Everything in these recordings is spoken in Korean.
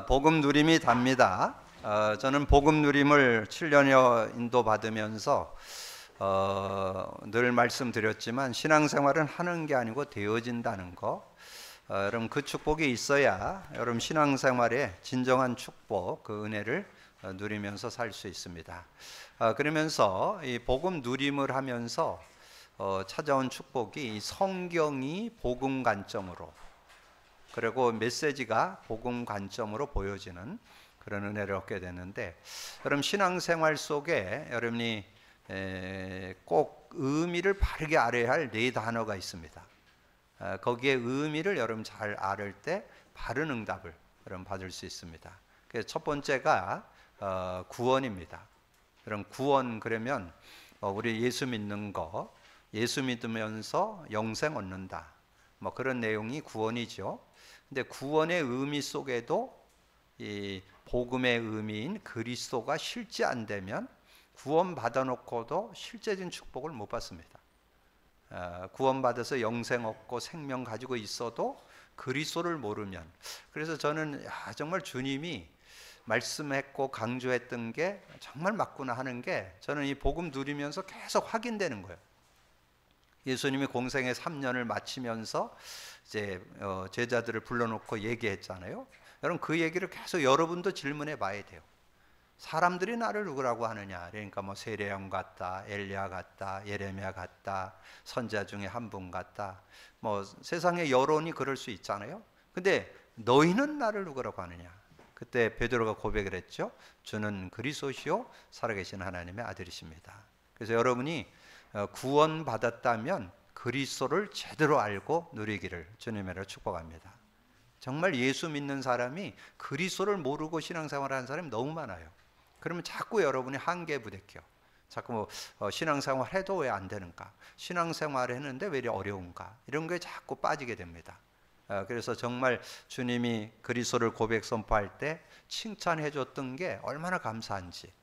복음 누림이 답니다. 저는 복음 누림을 7년여 인도받으면서 늘 말씀드렸지만 신앙생활은 하는 게 아니고 되어진다는 거. 여러분 그 축복이 있어야 여러분 신앙생활의 진정한 축복, 그 은혜를 누리면서 살 수 있습니다. 그러면서 이 복음 누림을 하면서 찾아온 축복이 이 성경이 복음 관점으로, 그리고 메시지가 복음 관점으로 보여지는 그런 은혜를 얻게 되는데, 여러분 신앙생활 속에 여러분이 꼭 의미를 바르게 알아야 할 네 단어가 있습니다. 거기에 의미를 여러분 잘 알을 때 바른 응답을 여러분 받을 수 있습니다. 그래서 첫 번째가 구원입니다. 여러분 구원 그러면 우리 예수 믿는 거, 예수 믿으면서 영생 얻는다, 뭐 그런 내용이 구원이죠. 근데 구원의 의미 속에도 이 복음의 의미인 그리스도가 실제 안 되면 구원 받아놓고도 실제적인 축복을 못 받습니다. 구원 받아서 영생 얻고 생명 가지고 있어도 그리스도를 모르면, 그래서 저는 정말 주님이 말씀했고 강조했던 게 정말 맞구나 하는 게 저는 이 복음 누리면서 계속 확인되는 거예요. 예수님이 공생의 3년을 마치면서 이제 제자들을 불러놓고 얘기했잖아요. 여러분 그 얘기를 계속 여러분도 질문해 봐야 돼요. 사람들이 나를 누구라고 하느냐? 그러니까 뭐 세례요한 같다, 엘리야 같다, 예레미야 같다, 선지자 중에 한 분 같다, 뭐 세상의 여론이 그럴 수 있잖아요. 근데 너희는 나를 누구라고 하느냐? 그때 베드로가 고백을 했죠. 주는 그리스도시요 살아계신 하나님의 아들이십니다. 그래서 여러분이 구원 받았다면 그리스도를 제대로 알고 누리기를 주님으로 축복합니다. 정말 예수 믿는 사람이 그리스도를 모르고 신앙생활하는 사람이 너무 많아요. 그러면 자꾸 여러분이 한계에 부딪혀. 자꾸 신앙생활 해도 왜 안 되는가? 신앙생활 했는데 왜 이렇게 어려운가? 이런 거에 자꾸 빠지게 됩니다. 그래서 정말 주님이 그리스도를 고백 선포할 때 칭찬해 줬던 게 얼마나 감사한지.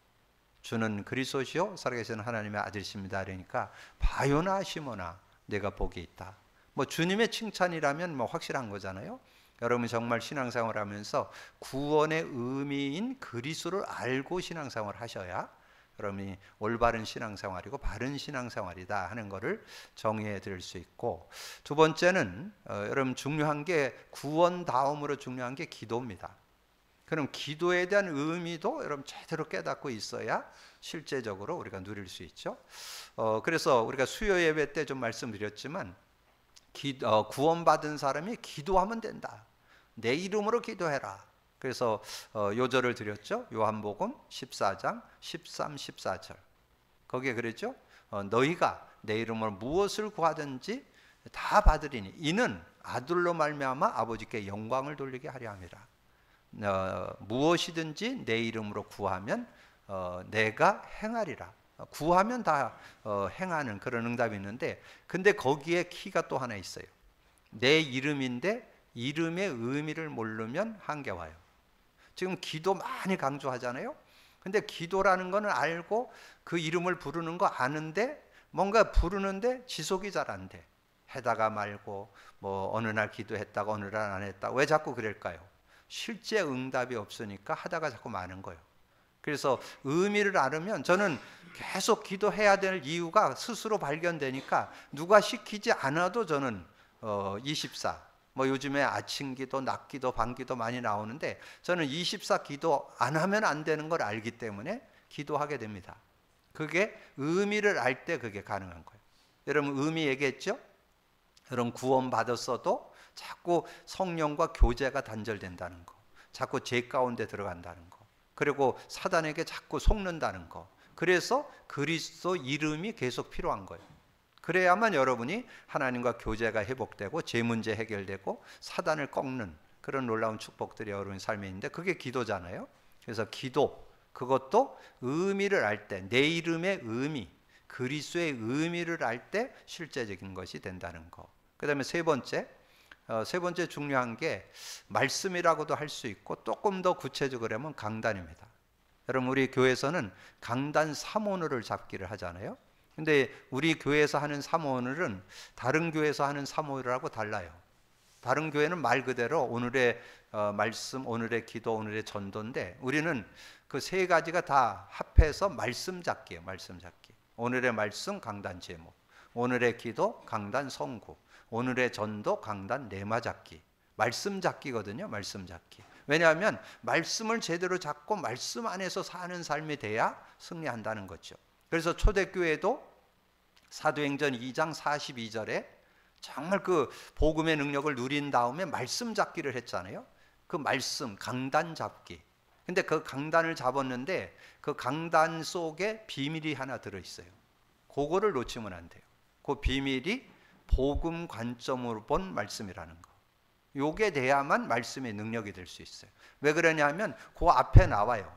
주는 그리스도시요 살아계신 하나님의 아들이십니다. 그러니까 바요나 시모나 내가 복이 있다. 뭐 주님의 칭찬이라면 뭐 확실한 거잖아요. 여러분 정말 신앙생활 하면서 구원의 의미인 그리스도를 알고 신앙생활 하셔야 여러분이 올바른 신앙생활이고 바른 신앙생활이다 하는 것을 정의해 드릴 수 있고, 두 번째는 여러분 중요한 게 구원 다음으로 중요한 게 기도입니다. 그럼 기도에 대한 의미도 여러분 제대로 깨닫고 있어야 실제적으로 우리가 누릴 수 있죠. 그래서 우리가 수요 예배 때 좀 말씀드렸지만 구원받은 사람이 기도하면 된다. 내 이름으로 기도해라. 그래서 요절을 드렸죠. 요한복음 14장 13, 14절. 거기에 그랬죠. 너희가 내 이름으로 무엇을 구하든지 다 받으리니 이는 아들로 말미암아 아버지께 영광을 돌리게 하려 함이라. 무엇이든지 내 이름으로 구하면 내가 행하리라. 구하면 다 행하는 그런 응답이 있는데, 근데 거기에 키가 또 하나 있어요. 내 이름인데 이름의 의미를 모르면 한계 와요. 지금 기도 많이 강조하잖아요. 근데 기도라는 거는 알고 그 이름을 부르는 거 아는데 뭔가 부르는데 지속이 잘 안 돼. 해다가 말고 뭐 어느 날 기도했다가 어느 날 안 했다. 왜 자꾸 그럴까요? 실제 응답이 없으니까 하다가 자꾸 많은 거예요. 그래서 의미를 알으면 저는 계속 기도해야 될 이유가 스스로 발견되니까 누가 시키지 않아도 저는 24, 뭐 요즘에 아침 기도, 낮 기도, 밤 기도 많이 나오는데 저는 24 기도 안 하면 안 되는 걸 알기 때문에 기도하게 됩니다. 그게 의미를 알 때 그게 가능한 거예요. 여러분 의미 얘기했죠? 여러분 구원 받았어도 자꾸 성령과 교제가 단절된다는 거, 자꾸 죄 가운데 들어간다는 거, 그리고 사단에게 자꾸 속는다는 거. 그래서 그리스도 이름이 계속 필요한 거예요. 그래야만 여러분이 하나님과 교제가 회복되고 죄 문제 해결되고 사단을 꺾는 그런 놀라운 축복들이 여러분 삶에 있는데 그게 기도잖아요. 그래서 기도, 그것도 의미를 알 때, 내 이름의 의미, 그리스도의 의미를 알 때 실제적인 것이 된다는 거. 그 다음에 세 번째 중요한 게 말씀이라고도 할 수 있고 조금 더 구체적으로 하면 강단입니다. 여러분 우리 교회에서는 강단 사모늘을 잡기를 하잖아요. 근데 우리 교회에서 하는 사모늘은 다른 교회에서 하는 사모늘하고 달라요. 다른 교회는 말 그대로 오늘의 말씀, 오늘의 기도, 오늘의 전도인데 우리는 그 세 가지가 다 합해서 말씀 잡기예요. 말씀 잡기. 오늘의 말씀 강단 제목, 오늘의 기도 강단 성구, 오늘의 전도 강단 레마 잡기. 말씀 잡기거든요. 말씀 잡기. 왜냐하면 말씀을 제대로 잡고 말씀 안에서 사는 삶이 돼야 승리한다는 거죠. 그래서 초대교회도 사도행전 2장 42절에 정말 그 복음의 능력을 누린 다음에 말씀 잡기를 했잖아요. 그 말씀 강단 잡기. 근데 그 강단을 잡았는데 그 강단 속에 비밀이 하나 들어있어요. 그거를 놓치면 안 돼요. 그 비밀이 복음 관점으로 본 말씀이라는 거. 요게 돼야만 말씀의 능력이 될 수 있어요. 왜 그러냐면 그 앞에 나와요.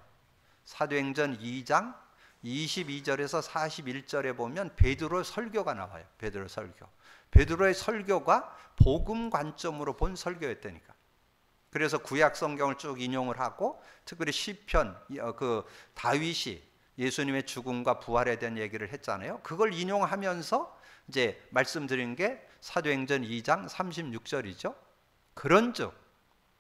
사도행전 2장 22절에서 41절에 보면 베드로 설교가 나와요. 베드로 설교. 베드로의 설교가 복음 관점으로 본 설교였다니까. 그래서 구약 성경을 쭉 인용을 하고 특별히 시편 그 다윗이 예수님의 죽음과 부활에 대한 얘기를 했잖아요. 그걸 인용하면서 이제 말씀드린 게 사도행전 2장 36절이죠. 그런즉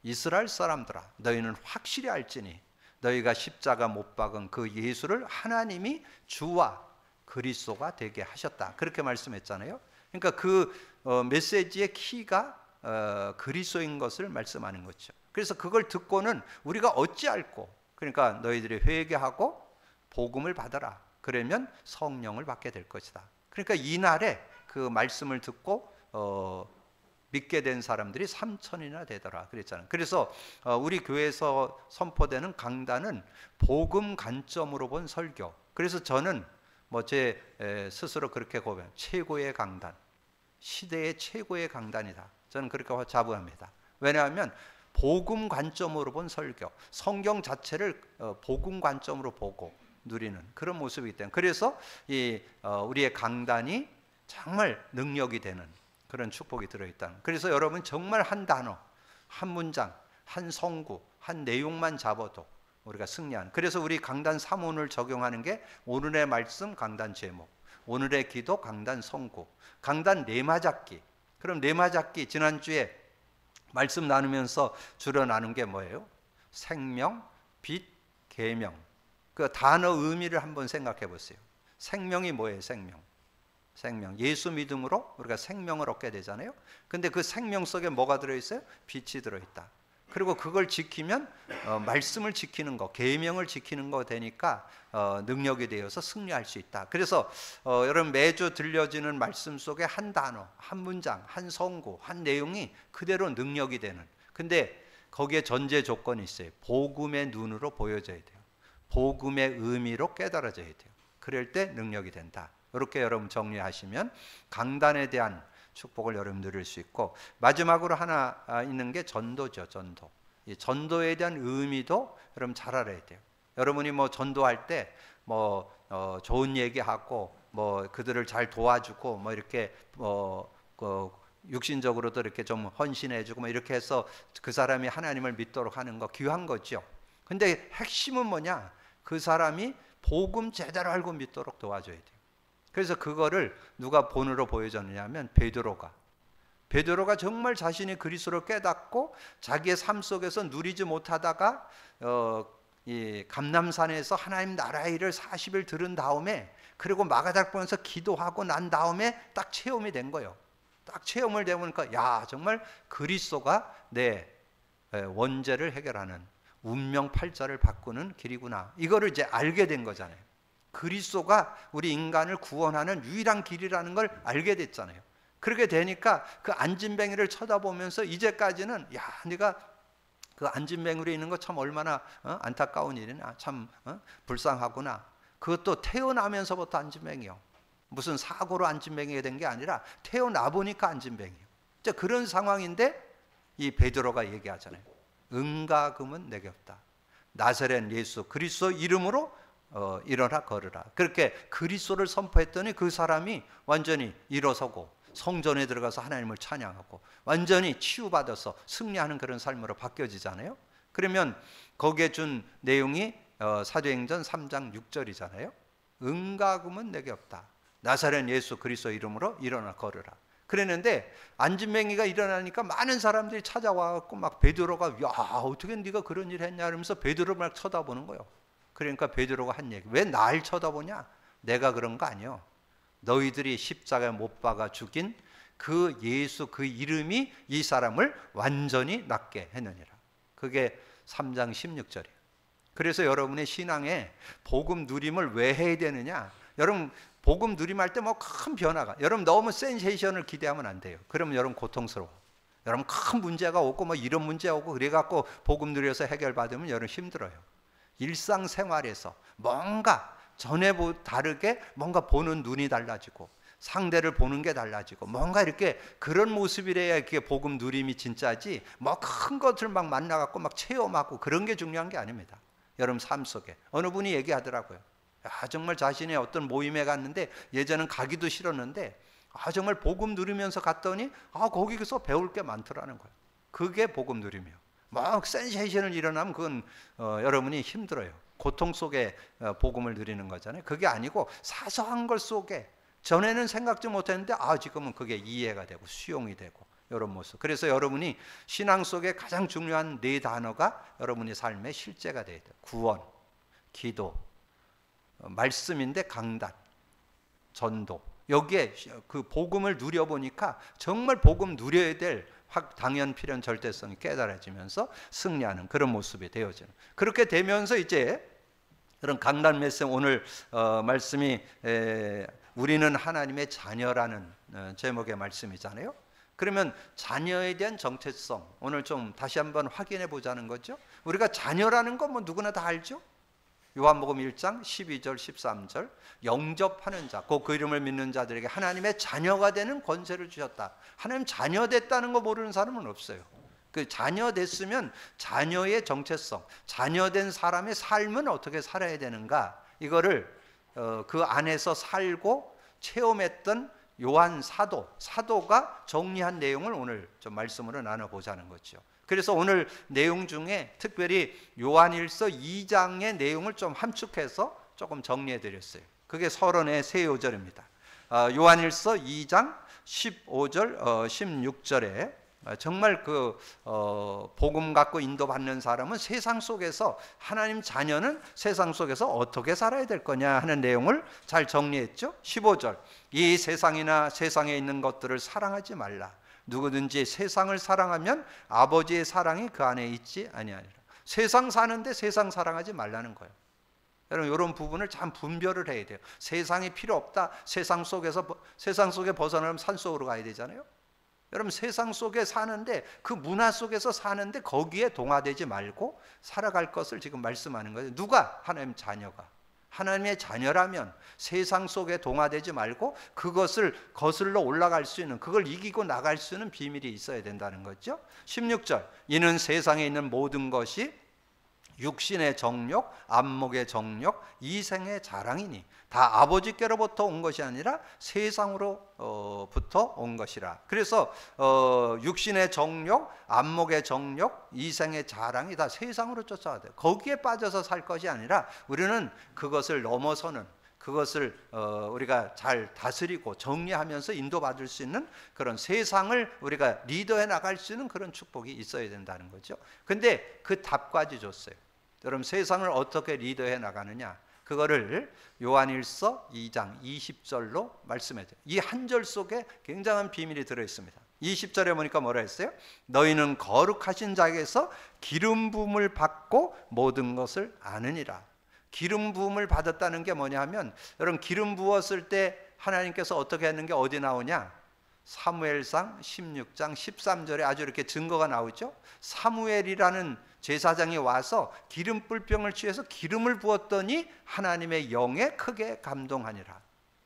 이스라엘 사람들아 너희는 확실히 알지니 너희가 십자가 못 박은 그 예수를 하나님이 주와 그리스도가 되게 하셨다. 그렇게 말씀했잖아요. 그러니까 그 메시지의 키가 그리스도인 것을 말씀하는 거죠. 그래서 그걸 듣고는 우리가 어찌할꼬? 그러니까 너희들이 회개하고 복음을 받아라. 그러면 성령을 받게 될 것이다. 그러니까 이날에 그 말씀을 듣고 믿게 된 사람들이 3,000이나 되더라 그랬잖아요. 그래서 우리 교회에서 선포되는 강단은 복음 관점으로 본 설교. 그래서 저는 뭐 제 스스로 그렇게 고백합니다. 최고의 강단, 시대의 최고의 강단이다. 저는 그렇게 자부합니다. 왜냐하면 복음 관점으로 본 설교, 성경 자체를 복음 관점으로 보고 누리는 그런 모습이기 때문에 그래서 우리의 강단이 정말 능력이 되는 그런 축복이 들어있다는. 그래서 여러분 정말 한 단어, 한 문장, 한 성구, 한 내용만 잡아도 우리가 승리하는. 그래서 우리 강단 3원을 적용하는 게 오늘의 말씀 강단 제목, 오늘의 기도 강단 성구, 강단 레마 잡기. 그럼 레마 잡기 지난주에 말씀 나누면서 주로 나눈 게 뭐예요? 생명, 빛, 계명. 그 단어 의미를 한번 생각해 보세요. 생명이 뭐예요? 생명. 예수 믿음으로 우리가 생명을 얻게 되잖아요. 근데 그 생명 속에 뭐가 들어있어요? 빛이 들어있다. 그리고 그걸 지키면 말씀을 지키는 거, 계명을 지키는 거 되니까 능력이 되어서 승리할 수 있다. 그래서 여러분 매주 들려지는 말씀 속에 한 단어, 한 문장, 한 성구, 한 내용이 그대로 능력이 되는. 근데 거기에 전제 조건이 있어요. 복음의 눈으로 보여져야 돼요. 복음의 의미로 깨달아져야 돼요. 그럴 때 능력이 된다. 이렇게 여러분 정리하시면 강단에 대한 축복을 여러분 누릴 수 있고, 마지막으로 하나 있는 게 전도죠. 전도. 이 전도에 대한 의미도 여러분 잘 알아야 돼요. 여러분이 뭐 전도할 때 뭐 좋은 얘기하고 뭐 그들을 잘 도와주고 뭐 이렇게 육신적으로도 이렇게 좀 헌신해주고 뭐 이렇게 해서 그 사람이 하나님을 믿도록 하는 거 귀한 거죠. 근데 핵심은 뭐냐? 그 사람이 복음 제대로 알고 믿도록 도와줘야 돼요. 그래서 그거를 누가 본으로 보여줬느냐면 베드로가 정말 자신이 그리스도를 깨닫고 자기의 삶 속에서 누리지 못하다가 이 감람산에서 하나님 나라의 일을 40일 들은 다음에 그리고 마가다락방에서 기도하고 난 다음에 딱 체험이 된 거예요. 딱 체험을 되보니까 야 정말 그리스도가 내 원죄를 해결하는 운명팔자를 바꾸는 길이구나. 이거를 이제 알게 된 거잖아요. 그리스도가 우리 인간을 구원하는 유일한 길이라는 걸 알게 됐잖아요. 그렇게 되니까 그 안진뱅이를 쳐다보면서 이제까지는 야 네가 그 안진뱅이로 있는 거 참 얼마나 안타까운 일이나 참 불쌍하구나. 그것도 태어나면서부터 안진뱅이요. 무슨 사고로 안진뱅이가 된 게 아니라 태어나 보니까 안진뱅이요. 이제 그런 상황인데 이 베드로가 얘기하잖아요. 은과 금은 내게 없다. 나사렛 예수 그리스도 이름으로 일어나 걸으라. 그렇게 그리스도를 선포했더니 그 사람이 완전히 일어서고 성전에 들어가서 하나님을 찬양하고 완전히 치유받아서 승리하는 그런 삶으로 바뀌어지잖아요. 그러면 거기에 준 내용이 사도행전 3장 6절이잖아요. 은과 금은 내게 없다. 나사렛 예수 그리스도 이름으로 일어나 걸으라. 그랬는데 안진뱅이가 일어나니까 많은 사람들이 찾아와갖고 막 베드로가 야 어떻게 네가 그런 일 했냐 이러면서 베드로를 막 쳐다보는 거예요. 그러니까 베드로가 한 얘기, 왜 날 쳐다보냐? 내가 그런 거 아니요. 너희들이 십자가에 못 박아 죽인 그 예수 그 이름이 이 사람을 완전히 낫게 했느니라. 그게 3장 16절이에요. 그래서 여러분의 신앙에 복음 누림을 왜 해야 되느냐? 여러분 복음 누림할 때 뭐 큰 변화가, 여러분 너무 센세이션을 기대하면 안 돼요. 그러면 여러분 고통스러워. 여러분 큰 문제가 오고 뭐 이런 문제 오고 그래갖고 복음 누려서 해결받으면 여러분 힘들어요. 일상생활에서 뭔가 전에 다르게 뭔가 보는 눈이 달라지고 상대를 보는 게 달라지고 뭔가 이렇게 그런 모습이래야 이렇게 복음 누림이 진짜지, 뭐 큰 것을 막 만나갖고 막 체험하고 그런 게 중요한 게 아닙니다. 여러분 삶 속에 어느 분이 얘기하더라고요. 정말 자신의 어떤 모임에 갔는데 예전엔 가기도 싫었는데 정말 복음 누리면서 갔더니 거기서 배울 게 많더라는 거예요. 그게 복음 누림이에요. 막 센세이션을 일어나면 그건 여러분이 힘들어요. 고통 속에 복음을 누리는 거잖아요. 그게 아니고 사소한 것 속에 전에는 생각지 못했는데 지금은 그게 이해가 되고 수용이 되고 이런 모습. 그래서 여러분이 신앙 속에 가장 중요한 네 단어가 여러분의 삶의 실제가 돼야 돼요. 구원, 기도, 말씀인데 강단, 전도. 여기에 그 복음을 누려보니까 정말 복음 누려야 될 당연 필연 절대성이 깨달아지면서 승리하는 그런 모습이 되어지는, 그렇게 되면서 이제 그런 강단 메시지, 오늘 말씀이 우리는 하나님의 자녀라는 제목의 말씀이잖아요. 그러면 자녀에 대한 정체성 오늘 좀 다시 한번 확인해 보자는 거죠. 우리가 자녀라는 건 뭐 누구나 다 알죠. 요한복음 1장 12절 13절 영접하는 자, 그 이름을 믿는 자들에게 하나님의 자녀가 되는 권세를 주셨다. 하나님 자녀 됐다는 거 모르는 사람은 없어요. 그 자녀 됐으면 자녀의 정체성, 자녀 된 사람의 삶은 어떻게 살아야 되는가, 이거를 그 안에서 살고 체험했던 요한 사도가 정리한 내용을 오늘 좀 말씀으로 나눠보자는 거죠. 그래서 오늘 내용 중에 특별히 요한일서 2장의 내용을 좀 함축해서 조금 정리해 드렸어요. 그게 서론의 세 요절입니다. 요한일서 2장 15절 16절에 정말 그 복음 갖고 인도받는 사람은 세상 속에서, 하나님 자녀는 세상 속에서 어떻게 살아야 될 거냐 하는 내용을 잘 정리했죠. 15절, 이 세상이나 세상에 있는 것들을 사랑하지 말라. 누구든지 세상을 사랑하면 아버지의 사랑이 그 안에 있지 아니하리라. 세상 사는데 세상 사랑하지 말라는 거예요. 여러분 이런 부분을 참 분별을 해야 돼요. 세상이 필요 없다. 세상 속에 벗어나면 산속으로 가야 되잖아요. 여러분 세상 속에 사는데, 그 문화 속에서 사는데 거기에 동화되지 말고 살아갈 것을 지금 말씀하는 거예요. 누가? 하나님 자녀가. 하나님의 자녀라면 세상 속에 동화되지 말고 그것을 거슬러 올라갈 수 있는, 그걸 이기고 나갈 수 있는 비밀이 있어야 된다는 거죠. 16절, 이는 세상에 있는 모든 것이 육신의 정욕, 안목의 정욕, 이생의 자랑이니 다 아버지께로부터 온 것이 아니라 세상으로부터 온 것이라. 그래서 육신의 정욕, 안목의 정욕, 이생의 자랑이 다 세상으로 쫓아야 돼요. 거기에 빠져서 살 것이 아니라 우리는 그것을 넘어서는, 그것을 우리가 잘 다스리고 정리하면서 인도받을 수 있는 그런 세상을 우리가 리더해 나갈 수 있는 그런 축복이 있어야 된다는 거죠. 근데 그 답까지 줬어요. 여러분 세상을 어떻게 리더해 나가느냐, 그거를 요한일서 2장 20절로 말씀해줘요. 이 한 절 속에 굉장한 비밀이 들어있습니다. 20절에 보니까 뭐라 했어요? 너희는 거룩하신 자에게서 기름 부음을 받고 모든 것을 아느니라. 기름 부음을 받았다는 게 뭐냐 하면, 여러분 기름 부었을 때 하나님께서 어떻게 했는 게 어디 나오냐? 사무엘상 16장 13절에 아주 이렇게 증거가 나오죠. 사무엘이라는 제사장이 와서 기름 뿔병을 취해서 기름을 부었더니 하나님의 영에 크게 감동하니라.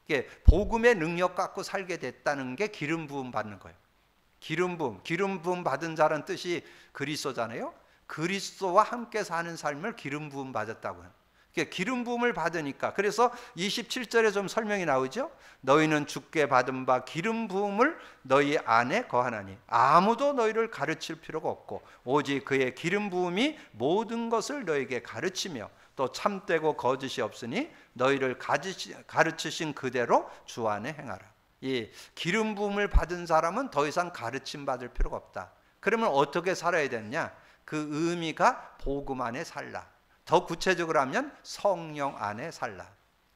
이게 복음의 능력 갖고 살게 됐다는 게 기름 부음 받는 거예요. 기름 부음 받은 자라는 뜻이 그리스도잖아요. 그리스도와 함께 사는 삶을 기름 부음 받았다고요. 기름 부음을 받으니까, 그래서 27절에 좀 설명이 나오죠. 너희는 주께 받은 바 기름 부음을 너희 안에 거하나니 아무도 너희를 가르칠 필요가 없고 오직 그의 기름 부음이 모든 것을 너희에게 가르치며 또 참되고 거짓이 없으니 너희를 가르치신 그대로 주 안에 행하라. 이 기름 부음을 받은 사람은 더 이상 가르침 받을 필요가 없다. 그러면 어떻게 살아야 되느냐? 그 의미가 복음 안에 살라. 더 구체적으로 하면 성령 안에 살라.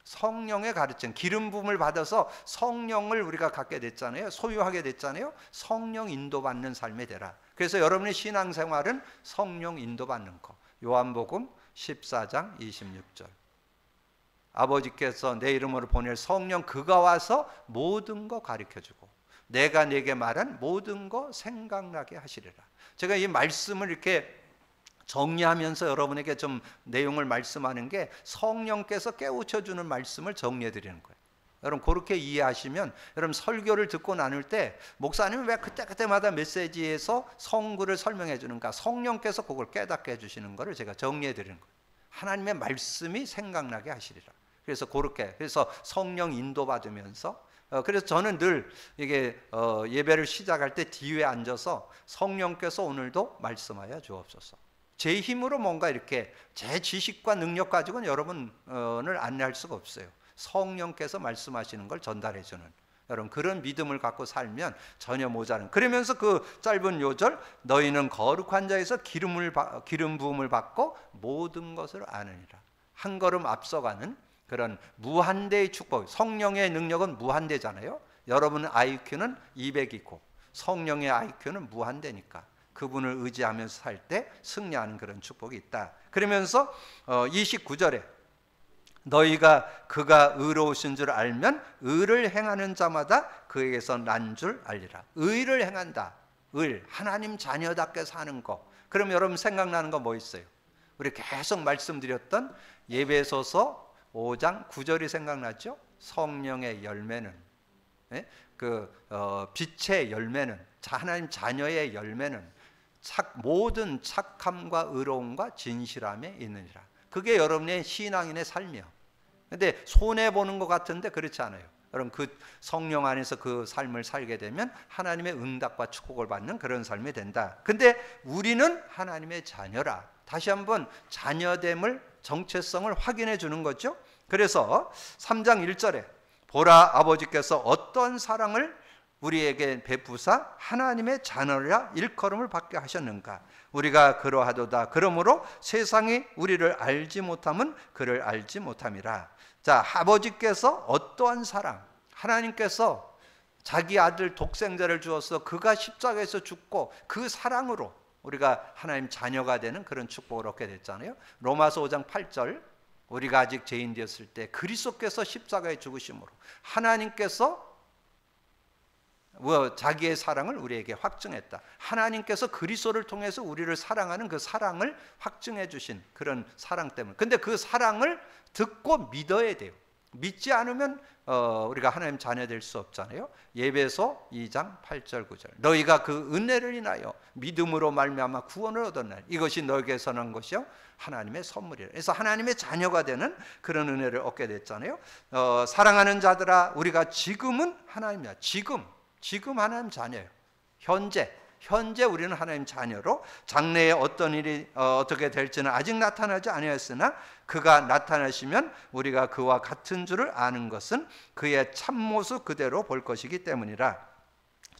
성령의 가르침, 기름 부음을 받아서 성령을 우리가 갖게 됐잖아요. 소유하게 됐잖아요. 성령 인도받는 삶이 되라. 그래서 여러분의 신앙생활은 성령 인도받는 거. 요한복음 14장 26절. 아버지께서 내 이름으로 보낼 성령 그가 와서 모든 거 가르쳐주고 내가 네게 말한 모든 거 생각나게 하시리라. 제가 이 말씀을 이렇게 정리하면서 여러분에게 좀 내용을 말씀하는 게 성령께서 깨우쳐주는 말씀을 정리해 드리는 거예요. 여러분 그렇게 이해하시면 여러분 설교를 듣고 나눌 때 목사님은 왜 그때마다 메시지에서 성구를 설명해 주는가? 성령께서 그걸 깨닫게 해주시는 거를 제가 정리해 드리는 거예요. 하나님의 말씀이 생각나게 하시리라. 그래서 그래서 성령 인도받으면서 그래서 저는 늘 이게 예배를 시작할 때 뒤에 앉아서 성령께서 오늘도 말씀하여 주옵소서. 제 힘으로 뭔가 이렇게 제 지식과 능력 가지고는 여러분을 안내할 수가 없어요. 성령께서 말씀하시는 걸 전달해 주는 여러분 그런 믿음을 갖고 살면 전혀 모자른. 그러면서 그 짧은 요절 너희는 거룩한 자에서 기름 부음을 받고 모든 것을 아느니라. 한 걸음 앞서가는 그런 무한대의 축복. 성령의 능력은 무한대잖아요. 여러분의 IQ는 200이고 성령의 IQ는 무한대니까 그분을 의지하면서 살 때 승리하는 그런 축복이 있다. 그러면서 29절에 너희가 그가 의로우신 줄 알면 의를 행하는 자마다 그에게서 난 줄 알리라. 의를 행한다. 의, 하나님 자녀답게 사는 거. 그럼 여러분 생각나는 거 뭐 있어요? 우리 계속 말씀드렸던 예배소서 5장 9절이 생각나죠? 성령의 열매는 빛의 열매는 하나님 자녀의 열매는 모든 착함과 의로움과 진실함에 있느니라. 그게 여러분의 신앙인의 삶이야. 근데 손해보는 것 같은데 그렇지 않아요. 여러분 그 성령 안에서 그 삶을 살게 되면 하나님의 응답과 축복을 받는 그런 삶이 된다. 근데 우리는 하나님의 자녀라. 다시 한번 자녀됨을 정체성을 확인해 주는 거죠. 그래서 3장 1절에 보라 아버지께서 어떤 사랑을 우리에게 베푸사 하나님의 자녀라 일컬음을 받게 하셨는가. 우리가 그러하도다. 그러므로 세상이 우리를 알지 못함은 그를 알지 못함이라. 자, 아버지께서 어떠한 사랑, 하나님께서 자기 아들 독생자를 주어서 그가 십자가에서 죽고 그 사랑으로 우리가 하나님 자녀가 되는 그런 축복을 얻게 됐잖아요. 로마서 5장 8절 우리가 아직 죄인 되었을 때 그리스도께서 십자가에 죽으심으로 하나님께서 자기의 사랑을 우리에게 확증했다. 하나님께서 그리스도를 통해서 우리를 사랑하는 그 사랑을 확증해 주신 그런 사랑 때문에. 근데 그 사랑을 듣고 믿어야 돼요. 믿지 않으면 우리가 하나님 자녀 될 수 없잖아요. 예배소 2장 8절 9절 너희가 그 은혜를 인하여 믿음으로 말미암아 구원을 얻었나니 이것이 너에게서 난 것이요 하나님의 선물이라. 그래서 하나님의 자녀가 되는 그런 은혜를 얻게 됐잖아요. 사랑하는 자들아 우리가 지금은 하나님이야. 지금 하나님 자녀예요. 현재 우리는 하나님 자녀로 장래에 어떤 일이 어떻게 될지는 아직 나타나지 아니하였으나 그가 나타나시면 우리가 그와 같은 줄을 아는 것은 그의 참모습 그대로 볼 것이기 때문이라.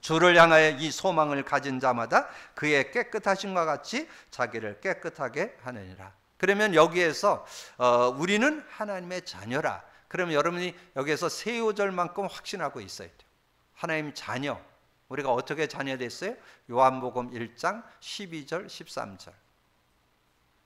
주를 향하여 이 소망을 가진 자마다 그의 깨끗하심과 같이 자기를 깨끗하게 하느니라. 그러면 여기에서 우리는 하나님의 자녀라. 그러면 여러분이 여기에서 세 요절만큼 확신하고 있어야 돼요. 하나님 자녀. 우리가 어떻게 자녀 됐어요? 요한복음 1장 12절 13절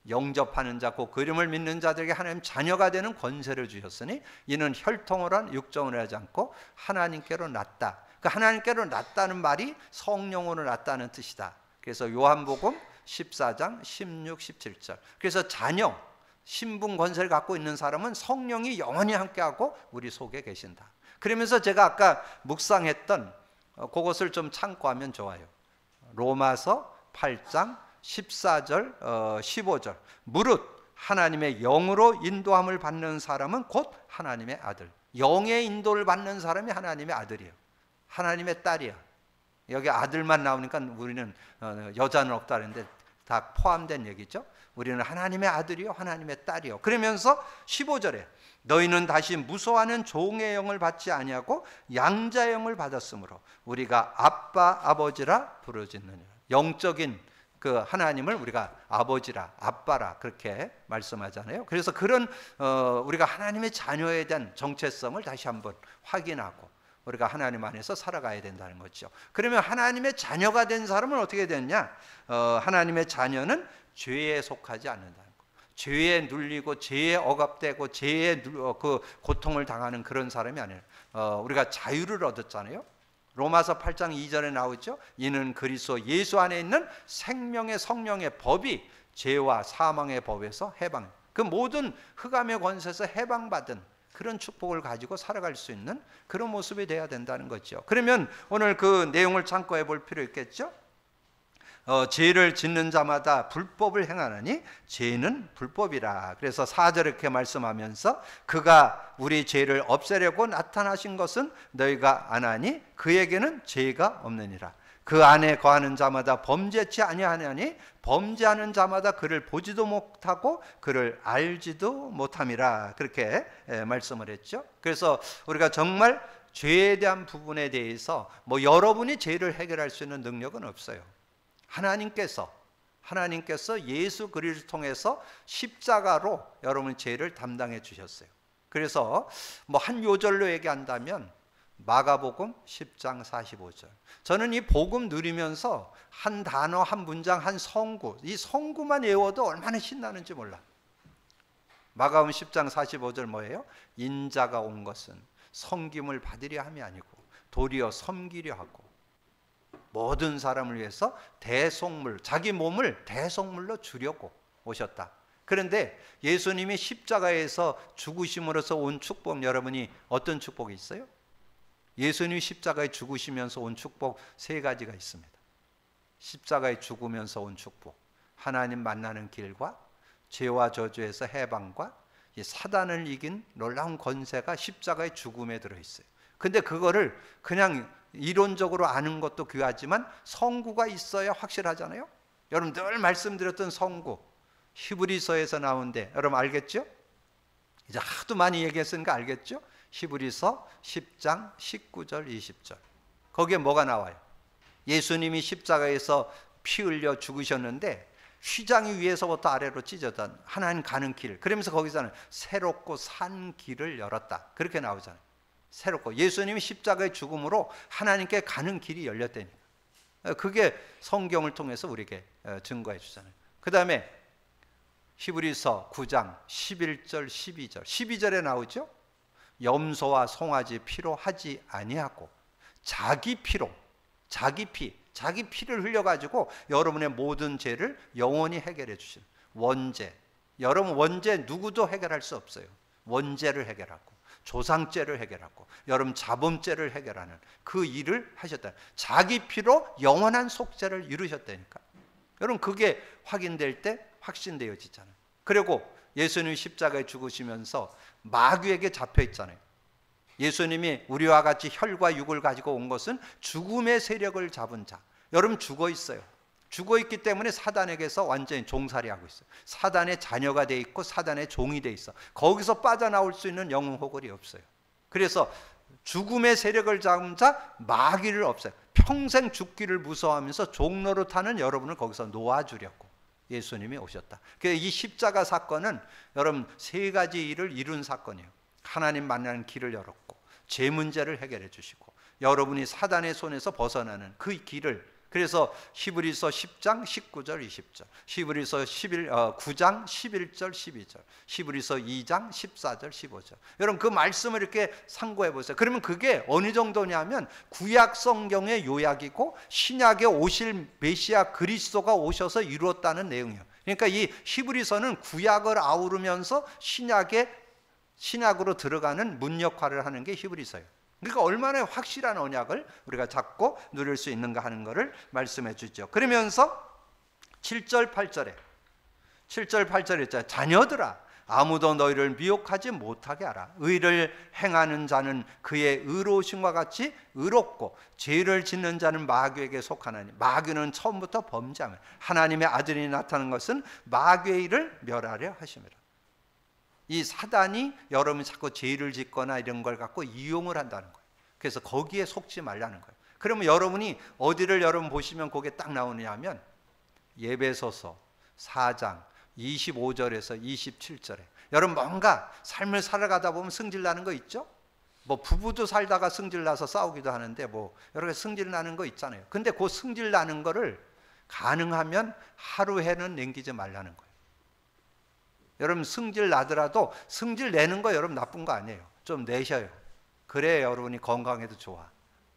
영접하는 자 곧 그 이름을 믿는 자들에게 하나님 자녀가 되는 권세를 주셨으니 이는 혈통을 한 육정을 하지 않고 하나님께로 났다. 그 하나님께로 났다는 말이 성령으로 났다는 뜻이다. 그래서 요한복음 14장 16, 17절 그래서 자녀 신분 권세를 갖고 있는 사람은 성령이 영원히 함께하고 우리 속에 계신다. 그러면서 제가 아까 묵상했던 그것을 좀 참고하면 좋아요. 로마서 8장 14절 15절 무릇 하나님의 영으로 인도함을 받는 사람은 곧 하나님의 아들. 영의 인도를 받는 사람이 하나님의 아들이에요. 하나님의 딸이야. 여기 아들만 나오니까 우리는 여자는 없다는데 다 포함된 얘기죠. 우리는 하나님의 아들이요 하나님의 딸이요. 그러면서 15절에 너희는 다시 무소하는 종의 영을 받지 아니하고 양자의 영을 받았으므로 우리가 아빠 아버지라 부르짖느니라. 영적인 그 하나님을 우리가 아버지라 아빠라 그렇게 말씀하잖아요. 그래서 그런 우리가 하나님의 자녀에 대한 정체성을 다시 한번 확인하고 우리가 하나님 안에서 살아가야 된다는 거죠. 그러면 하나님의 자녀가 된 사람은 어떻게 되느냐? 하나님의 자녀는 죄에 속하지 않는다는 거. 죄에 눌리고 죄에 억압되고 죄에 그 고통을 당하는 그런 사람이 아니라 우리가 자유를 얻었잖아요. 로마서 8장 2절에 나오죠. 이는 그리스도 예수 안에 있는 생명의 성령의 법이 죄와 사망의 법에서 해방, 그 모든 흑암의 권세에서 해방받은 그런 축복을 가지고 살아갈 수 있는 그런 모습이 돼야 된다는 거죠. 그러면 오늘 그 내용을 참고해 볼 필요 있겠죠. 죄를 짓는 자마다 불법을 행하느니 죄는 불법이라. 그래서 4절에 이렇게 말씀하면서 그가 우리 죄를 없애려고 나타나신 것은 너희가 아나니 그에게는 죄가 없느니라. 그 안에 거하는 자마다 범죄치 아니하냐니 범죄하는 자마다 그를 보지도 못하고 그를 알지도 못함이라. 그렇게 말씀을 했죠. 그래서 우리가 정말 죄에 대한 부분에 대해서 뭐 여러분이 죄를 해결할 수 있는 능력은 없어요. 하나님께서 예수 그리스도를 통해서 십자가로 여러분의 죄를 담당해 주셨어요. 그래서 뭐 한 요절로 얘기한다면 마가복음 10장 45절. 저는 이 복음 누리면서 한 단어, 한 문장, 한 성구, 이 성구만 외워도 얼마나 신나는지 몰라. 마가복음 10장 45절 뭐예요? 인자가 온 것은 섬김을 받으려 함이 아니고 도리어 섬기려 하고 모든 사람을 위해서 대속물, 자기 몸을 대속물로 주려고 오셨다. 그런데 예수님이 십자가에서 죽으심으로써 온 축복, 여러분이 어떤 축복이 있어요? 예수님이 십자가에 죽으시면서 온 축복 세 가지가 있습니다. 십자가에 죽으면서 온 축복, 하나님 만나는 길과 죄와 저주에서 해방과 이 사단을 이긴 놀라운 권세가 십자가의 죽음에 들어있어요. 근데 그거를 그냥 이론적으로 아는 것도 귀하지만 성구가 있어야 확실하잖아요. 여러분 늘 말씀드렸던 성구 히브리서에서 나오는데 여러분 알겠죠? 이제 하도 많이 얘기했으니까 알겠죠? 히브리서 10장 19절 20절 거기에 뭐가 나와요? 예수님이 십자가에서 피 흘려 죽으셨는데 휘장이 위에서부터 아래로 찢어진 하나님 가는 길, 그러면서 거기서는 새롭고 산 길을 열었다 그렇게 나오잖아요. 새롭고 예수님이 십자가의 죽음으로 하나님께 가는 길이 열렸다니까. 그게 성경을 통해서 우리에게 증거해 주잖아요. 그 다음에 히브리서 9장 11절 12절 12절에 나오죠. 염소와 송아지 피로 하지 아니하고 자기 피로 자기 피를 흘려가지고 여러분의 모든 죄를 영원히 해결해 주신 원죄. 여러분 원죄 누구도 해결할 수 없어요. 원죄를 해결하고 조상죄를 해결하고 여러분 자범죄를 해결하는 그 일을 하셨다. 자기 피로 영원한 속죄를 이루셨다니까. 여러분 그게 확인될 때 확신되어지잖아요. 그리고 예수님이 십자가에 죽으시면서 마귀에게 잡혀 있잖아요. 예수님이 우리와 같이 혈과 육을 가지고 온 것은 죽음의 세력을 잡은 자. 여러분 죽어 있어요. 죽어 있기 때문에 사단에게서 완전히 종살이하고 있어요. 사단의 자녀가 돼 있고 사단의 종이 돼 있어. 거기서 빠져나올 수 있는 영웅 호걸이 없어요. 그래서 죽음의 세력을 잡은 자 마귀를 없애요. 평생 죽기를 무서워하면서 종로로 타는 여러분을 거기서 놓아주려고 예수님이 오셨다. 이 십자가 사건은 여러분 세 가지 일을 이룬 사건이에요. 하나님 만나는 길을 열었고 죄 문제를 해결해 주시고 여러분이 사단의 손에서 벗어나는 그 길을, 그래서 히브리서 10장 19절 20절, 히브리서 9장 11절 12절, 히브리서 2장 14절 15절. 여러분 그 말씀을 이렇게 상고해 보세요. 그러면 그게 어느 정도냐면 구약 성경의 요약이고 신약에 오실 메시아 그리스도가 오셔서 이루었다는 내용이에요. 그러니까 이 히브리서는 구약을 아우르면서 신약으로 들어가는 문 역할을 하는 게 히브리서예요. 그러니까 얼마나 확실한 언약을 우리가 잡고 누릴 수 있는가 하는 것을 말씀해 주죠. 그러면서 7절 8절에 있잖아요. 자녀들아 아무도 너희를 미혹하지 못하게 하라. 의를 행하는 자는 그의 의로우심과 같이 의롭고 죄를 짓는 자는 마귀에게 속하나니 마귀는 처음부터 범죄하며 하나님의 아들이 나타난 것은 마귀의 일을 멸하려 하심이라. 이 사단이 여러분이 자꾸 죄를 짓거나 이런 걸 갖고 이용을 한다는 거예요. 그래서 거기에 속지 말라는 거예요. 그러면 여러분이 어디를 여러분 보시면 거기에 딱 나오느냐 하면 예배소서 4장 25절에서 27절에 여러분 뭔가 삶을 살아가다 보면 승질나는 거 있죠? 뭐 부부도 살다가 승질나서 싸우기도 하는데 뭐 여러 가지 승질나는 거 있잖아요. 근데 그 승질나는 거를 가능하면 하루에는 남기지 말라는 거예요. 여러분 승질 나더라도 승질 내는 거 여러분 나쁜 거 아니에요. 좀 내셔요. 그래야 여러분이 건강해도 좋아.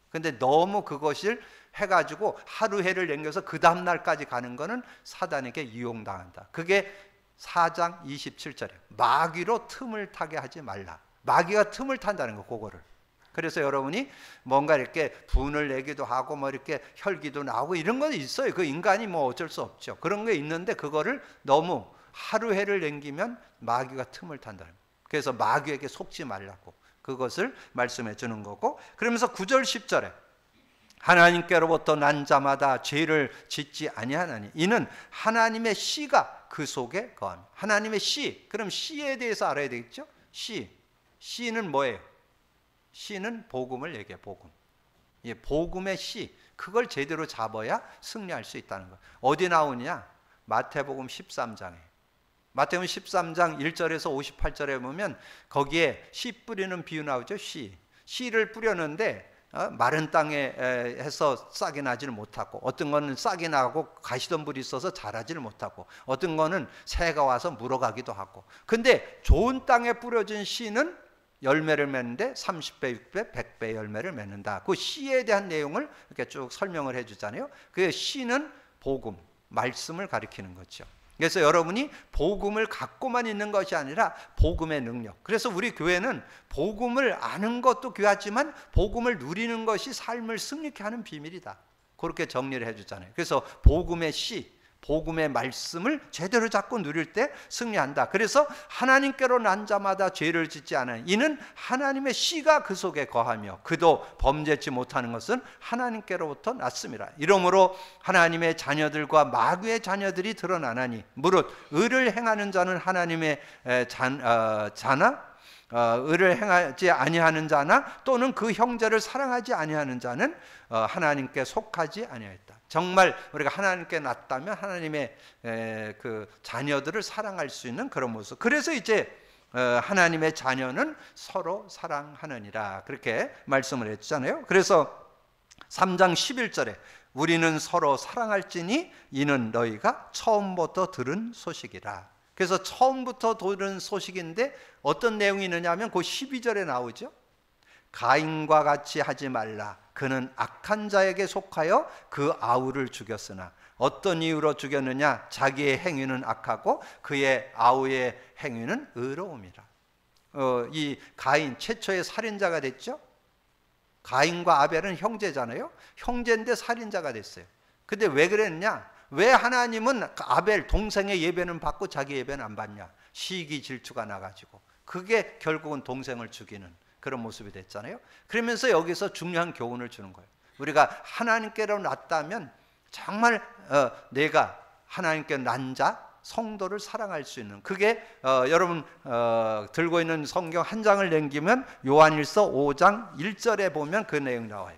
근데 너무 그것을 해가지고 하루해를 남겨서 그 다음날까지 가는 거는 사단에게 이용당한다. 그게 4장 27절에 마귀로 틈을 타게 하지 말라. 마귀가 틈을 탄다는 거, 그거를. 그래서 여러분이 뭔가 이렇게 분을 내기도 하고 뭐 이렇게 혈기도 나오고 이런 건 있어요. 그 인간이 뭐 어쩔 수 없죠. 그런 게 있는데 그거를 너무 하루해를 남기면 마귀가 틈을 탄다는 거예요. 그래서 마귀에게 속지 말라고 그것을 말씀해 주는 거고, 그러면서 9절 10절에 하나님께로부터 난 자마다 죄를 짓지 아니하나니 이는 하나님의 씨가 그 속에 거하며. 하나님의 씨, 그럼 씨에 대해서 알아야 되겠죠? 씨는 뭐예요? 씨는 복음을 얘기해요. 복음. 예, 복음의 씨, 그걸 제대로 잡아야 승리할 수 있다는 거예요. 어디 나오냐? 마태복음 13장에. 마태복음 13장 1절에서 58절에 보면 거기에 씨 뿌리는 비유 나오죠. 씨를 뿌렸는데 마른 땅에 해서 싹이 나지를 못하고, 어떤 거는 싹이 나고 가시덤불이 있어서 자라지를 못하고, 어떤 거는 새가 와서 물어가기도 하고. 근데 좋은 땅에 뿌려진 씨는 열매를 맺는데 30배, 6배, 100배 열매를 맺는다. 그 씨에 대한 내용을 이렇게 쭉 설명을 해주잖아요. 그 씨는 복음, 말씀을 가리키는 거죠. 그래서 여러분이 복음을 갖고만 있는 것이 아니라 복음의 능력. 그래서 우리 교회는 복음을 아는 것도 귀하지만 복음을 누리는 것이 삶을 승리케 하는 비밀이다. 그렇게 정리를 해주잖아요. 그래서 복음의 씨, 복음의 말씀을 제대로 잡고 누릴 때 승리한다. 그래서 하나님께로 난 자마다 죄를 짓지 않아요. 이는 하나님의 씨가 그 속에 거하며 그도 범죄치 못하는 것은 하나님께로부터 났습니다. 이러므로 하나님의 자녀들과 마귀의 자녀들이 드러나나니 무릇 의를 행하는 자는 하나님의 자나 의를 행하지 아니하는 자나 또는 그 형제를 사랑하지 아니하는 자는 하나님께 속하지 아니하였다. 정말 우리가 하나님께 낫다면 하나님의 그 자녀들을 사랑할 수 있는 그런 모습. 그래서 이제 하나님의 자녀는 서로 사랑하느니라 그렇게 말씀을 했잖아요. 그래서 3장 11절에 우리는 서로 사랑할지니 이는 너희가 처음부터 들은 소식이라. 그래서 처음부터 들은 소식인데 어떤 내용이 있느냐 하면 그 12절에 나오죠. 가인과 같이 하지 말라. 그는 악한 자에게 속하여 그 아우를 죽였으나 어떤 이유로 죽였느냐? 자기의 행위는 악하고 그의 아우의 행위는 의로움이라. 이 가인 최초의 살인자가 됐죠. 가인과 아벨은 형제잖아요. 형제인데 살인자가 됐어요. 근데 왜 그랬냐? 왜 하나님은 아벨 동생의 예배는 받고 자기 예배는 안 받냐? 시기 질투가 나가지고 그게 결국은 동생을 죽이는 그런 모습이 됐잖아요. 그러면서 여기서 중요한 교훈을 주는 거예요. 우리가 하나님께로 났다면 정말 내가 하나님께 난 자 성도를 사랑할 수 있는, 그게 여러분 들고 있는 성경 한 장을 넘기면 요한일서 5장 1절에 보면 그 내용 나와요.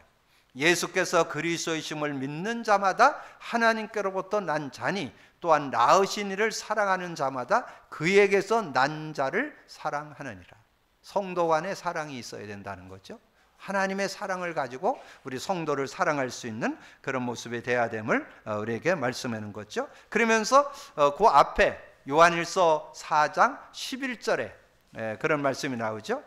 예수께서 그리스도이심을 믿는 자마다 하나님께로부터 난 자니 또한 낳으신 이를 사랑하는 자마다 그에게서 난 자를 사랑하느니라. 성도 간에 사랑이 있어야 된다는 거죠. 하나님의 사랑을 가지고 우리 성도를 사랑할 수 있는 그런 모습이 돼야 됨을 우리에게 말씀하는 거죠. 그러면서 그 앞에 요한일서 4장 11절에 그런 말씀이 나오죠.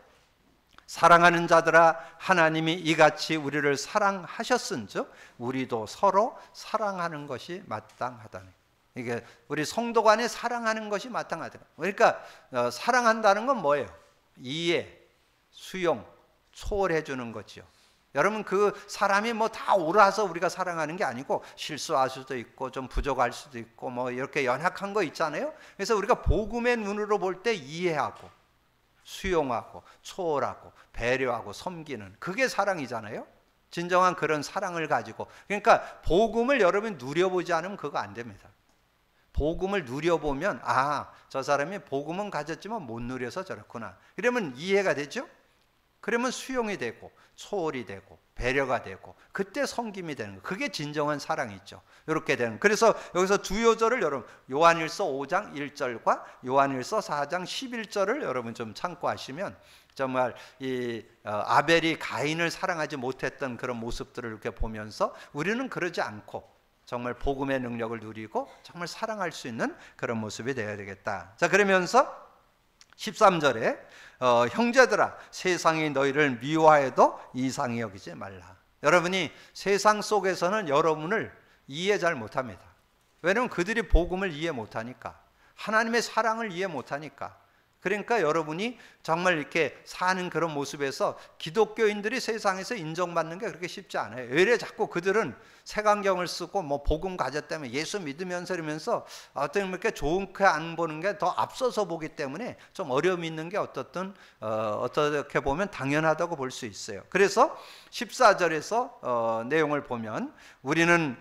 사랑하는 자들아 하나님이 이같이 우리를 사랑하셨은즉 우리도 서로 사랑하는 것이 마땅하다니. 이게 우리 성도 간에 사랑하는 것이 마땅하다. 그러니까 사랑한다는 건 뭐예요? 이해, 수용, 초월해 주는 거죠. 여러분, 그 사람이 뭐 다 옳아서 우리가 사랑하는 게 아니고 실수할 수도 있고 좀 부족할 수도 있고 뭐 이렇게 연약한 거 있잖아요. 그래서 우리가 복음의 눈으로 볼 때 이해하고 수용하고 초월하고 배려하고 섬기는, 그게 사랑이잖아요. 진정한 그런 사랑을 가지고. 그러니까 복음을 여러분이 누려보지 않으면 그거 안 됩니다. 복음을 누려보면 저 사람이 복음은 가졌지만 못 누려서 저렇구나, 그러면 이해가 되죠. 그러면 수용이 되고 초월이 되고 배려가 되고 그때 섬김이 되는 거, 그게 진정한 사랑이죠. 이렇게 되는. 그래서 여기서 두 요절을 여러분, 요한일서 5장 1절과 요한일서 4장 11절을 여러분 좀 참고하시면 정말 이 아벨이 가인을 사랑하지 못했던 그런 모습들을 이렇게 보면서 우리는 그러지 않고 정말 복음의 능력을 누리고 정말 사랑할 수 있는 그런 모습이 되어야 되겠다. 자, 그러면서 13절에 형제들아, 세상이 너희를 미워해도 이상히 여기지 말라. 여러분이 세상 속에서는 여러분을 이해 잘 못합니다. 왜냐하면 그들이 복음을 이해 못하니까, 하나님의 사랑을 이해 못하니까. 그러니까 여러분이 정말 이렇게 사는 그런 모습에서 기독교인들이 세상에서 인정받는 게 그렇게 쉽지 않아요. 왜 자꾸 그들은 색안경을 쓰고 뭐 복음 가졌다면 예수 믿으면서 이러면서 어떻게 좋게 안 보는 게 더 앞서서 보기 때문에 좀 어려움이 있는 게 어떻게 보면 당연하다고 볼 수 있어요. 그래서 14절에서 내용을 보면 우리는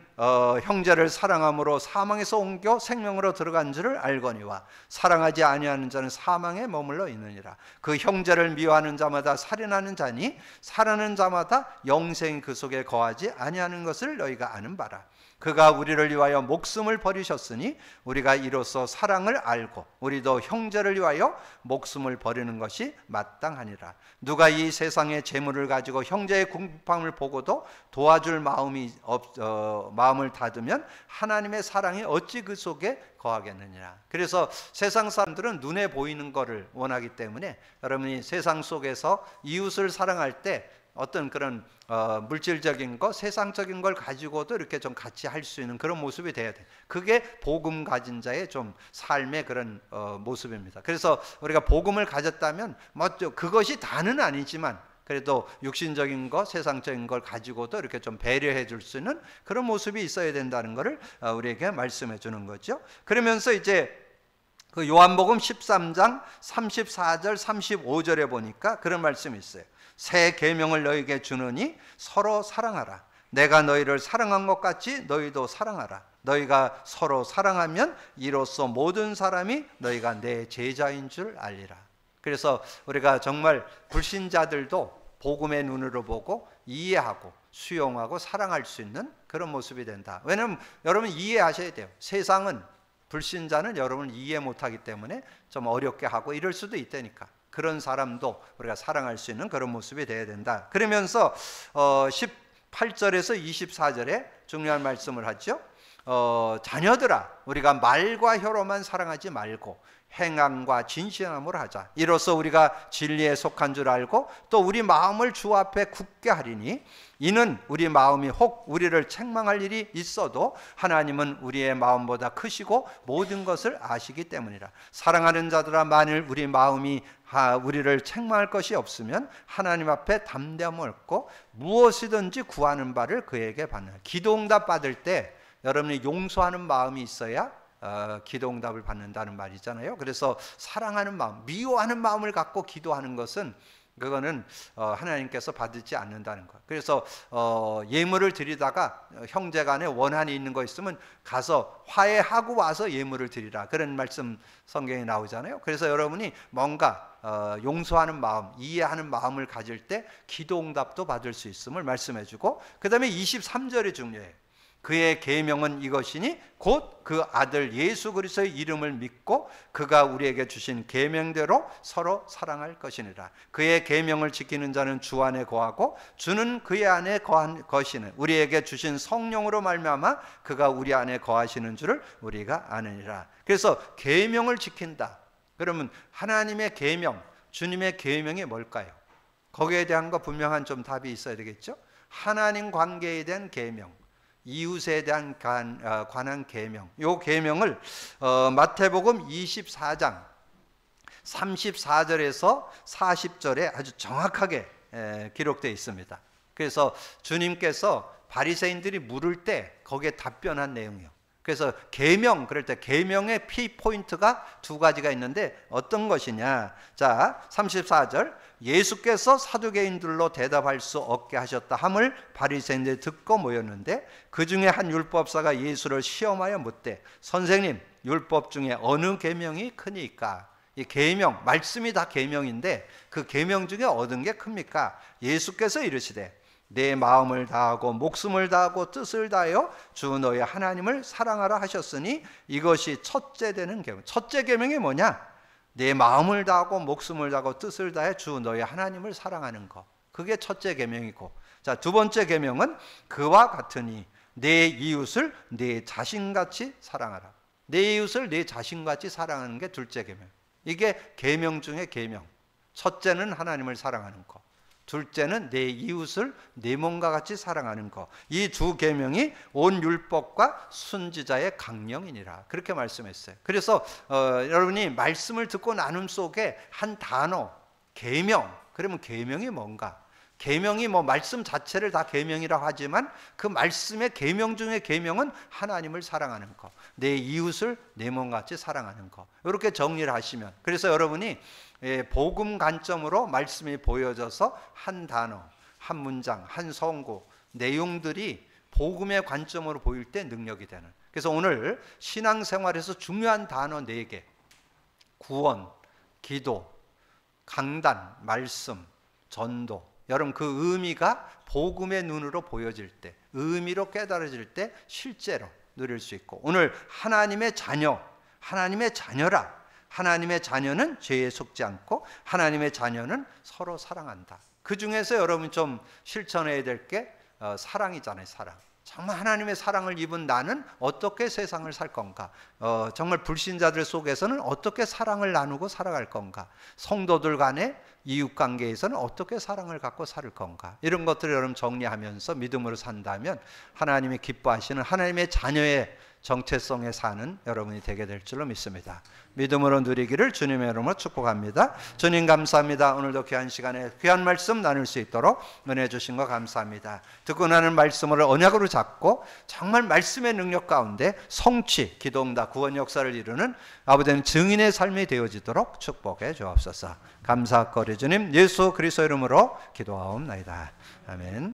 형제를 사랑함으로 사망에서 옮겨 생명으로 들어간 줄을 알거니와 사랑하지 아니하는 자는 사망에 머물러 있느니라. 그 형제를 미워하는 자마다 살인하는 자니 살하는 자마다 영생 그 속에 거하지 아니하는 것을 너희가 아는 바라. 그가 우리를 위하여 목숨을 버리셨으니 우리가 이로써 사랑을 알고 우리도 형제를 위하여 목숨을 버리는 것이 마땅하니라. 누가 이 세상의 재물을 가지고 형제의 궁핍함을 보고도 도와줄 마음을 닫으면 하나님의 사랑이 어찌 그 속에 거하겠느냐. 그래서 세상 사람들은 눈에 보이는 것을 원하기 때문에 여러분이 세상 속에서 이웃을 사랑할 때 어떤 그런 물질적인 것, 세상적인 걸 가지고도 이렇게 좀 같이 할 수 있는 그런 모습이 돼야 돼. 그게 복음 가진 자의 좀 삶의 그런 모습입니다. 그래서 우리가 복음을 가졌다면 뭐 그것이 다는 아니지만 그래도 육신적인 것, 세상적인 걸 가지고도 이렇게 좀 배려해 줄 수 있는 그런 모습이 있어야 된다는 것을 우리에게 말씀해 주는 거죠. 그러면서 이제 그 요한복음 13장 34절 35절에 보니까 그런 말씀이 있어요. 새 계명을 너희에게 주느니 서로 사랑하라. 내가 너희를 사랑한 것 같이 너희도 사랑하라. 너희가 서로 사랑하면 이로써 모든 사람이 너희가 내 제자인 줄 알리라. 그래서 우리가 정말 불신자들도 복음의 눈으로 보고 이해하고 수용하고 사랑할 수 있는 그런 모습이 된다. 왜냐하면 여러분 이해하셔야 돼요. 세상은 불신자는 여러분을 이해 못하기 때문에 좀 어렵게 하고 이럴 수도 있다니까. 그런 사람도 우리가 사랑할 수 있는 그런 모습이 되어야 된다. 그러면서 18절에서 24절에 중요한 말씀을 하죠. 자녀들아, 우리가 말과 혀로만 사랑하지 말고 행함과 진실함으로 하자. 이로써 우리가 진리에 속한 줄 알고 또 우리 마음을 주 앞에 굳게 하리니 이는 우리 마음이 혹 우리를 책망할 일이 있어도 하나님은 우리의 마음보다 크시고 모든 것을 아시기 때문이라. 사랑하는 자들아, 만일 우리 마음이 우리를 책망할 것이 없으면 하나님 앞에 담대함을 얻고 무엇이든지 구하는 바를 그에게 받는. 기도응답 받을 때 여러분이 용서하는 마음이 있어야 기도응답을 받는다는 말이잖아요. 그래서 사랑하는 마음, 미워하는 마음을 갖고 기도하는 것은 그거는 하나님께서 받지 않는다는 것. 그래서 예물을 드리다가 형제간에 원한이 있는 거 있으면 가서 화해하고 와서 예물을 드리라, 그런 말씀 성경에 나오잖아요. 그래서 여러분이 뭔가 용서하는 마음, 이해하는 마음을 가질 때 기도응답도 받을 수 있음을 말씀해주고, 그 다음에 23절이 중요해요. 그의 계명은 이것이니 곧 그 아들 예수 그리스도의 이름을 믿고 그가 우리에게 주신 계명대로 서로 사랑할 것이니라. 그의 계명을 지키는 자는 주 안에 거하고 주는 그의 안에 거한 것이니 우리에게 주신 성령으로 말미암아 그가 우리 안에 거하시는 줄을 우리가 아느니라. 그래서 계명을 지킨다. 그러면 하나님의 계명, 주님의 계명이 뭘까요? 거기에 대한 거 분명한 좀 답이 있어야 되겠죠. 하나님 관계에 대한 계명, 이웃에 대한 관한 계명, 요 계명을 마태복음 24장 34절에서 40절에 아주 정확하게 기록되어 있습니다. 그래서 주님께서 바리새인들이 물을 때 거기에 답변한 내용이요. 그래서 계명, 그럴 때 계명의 피 포인트가 두 가지가 있는데 어떤 것이냐? 자, 34절. 예수께서 사두개인들로 대답할 수 없게 하셨다 함을 바리새인들이 듣고 모였는데 그 중에 한 율법사가 예수를 시험하여 묻되 선생님, 율법 중에 어느 계명이 크니까? 이 계명, 말씀이 다 계명인데 그 계명 중에 얻은 게 큽니까? 예수께서 이르시되 내 마음을 다하고 목숨을 다하고 뜻을 다하여 주 너의 하나님을 사랑하라 하셨으니 이것이 첫째 되는 계명. 첫째 계명이 뭐냐? 내 마음을 다하고 목숨을 다하고 뜻을 다해 주 너의 하나님을 사랑하는 것. 그게 첫째 계명이고, 자, 두 번째 계명은 그와 같으니 내 이웃을 내 자신같이 사랑하라. 내 이웃을 내 자신같이 사랑하는 게 둘째 계명. 이게 계명 중에 계명. 첫째는 하나님을 사랑하는 것, 둘째는 내 이웃을 내 몸과 같이 사랑하는 것. 이 두 계명이 온 율법과 순지자의 강령이니라. 그렇게 말씀했어요. 그래서 여러분이 말씀을 듣고 나눔 속에 한 단어, 계명. 그러면 계명이 뭔가? 계명이 뭐 말씀 자체를 다 계명이라고 하지만 그 말씀의 계명 중에 계명은 하나님을 사랑하는 것, 내 이웃을 내 몸같이 사랑하는 것. 이렇게 정리를 하시면, 그래서 여러분이 복음 관점으로 말씀이 보여져서 한 단어, 한 문장, 한 성구, 내용들이 복음의 관점으로 보일 때 능력이 되는. 그래서 오늘 신앙생활에서 중요한 단어 4개, 구원, 기도, 강단, 말씀, 전도. 여러분, 그 의미가 복음의 눈으로 보여질 때, 의미로 깨달아질 때 실제로 누릴 수 있고, 오늘 하나님의 자녀, 하나님의 자녀라. 하나님의 자녀는 죄에 속지 않고 하나님의 자녀는 서로 사랑한다. 그 중에서 여러분 좀 실천해야 될 게 사랑이잖아요. 사랑. 정말 하나님의 사랑을 입은 나는 어떻게 세상을 살 건가? 정말 불신자들 속에서는 어떻게 사랑을 나누고 살아갈 건가? 성도들 간의 이웃관계에서는 어떻게 사랑을 갖고 살 건가? 이런 것들을 여러분 정리하면서 믿음으로 산다면 하나님이 기뻐하시는 하나님의 자녀의 정체성에 사는 여러분이 되게 될 줄로 믿습니다. 믿음으로 누리기를 주님의 이름으로 축복합니다. 주님 감사합니다. 오늘도 귀한 시간에 귀한 말씀 나눌 수 있도록 은혜 주신 거 감사합니다. 듣고 나는 말씀을 언약으로 잡고 정말 말씀의 능력 가운데 성취, 기도응답, 구원 역사를 이루는 아버지는 증인의 삶이 되어지도록 축복해 주옵소서. 감사거리 주님 예수 그리스도 이름으로 기도하옵나이다. 아멘.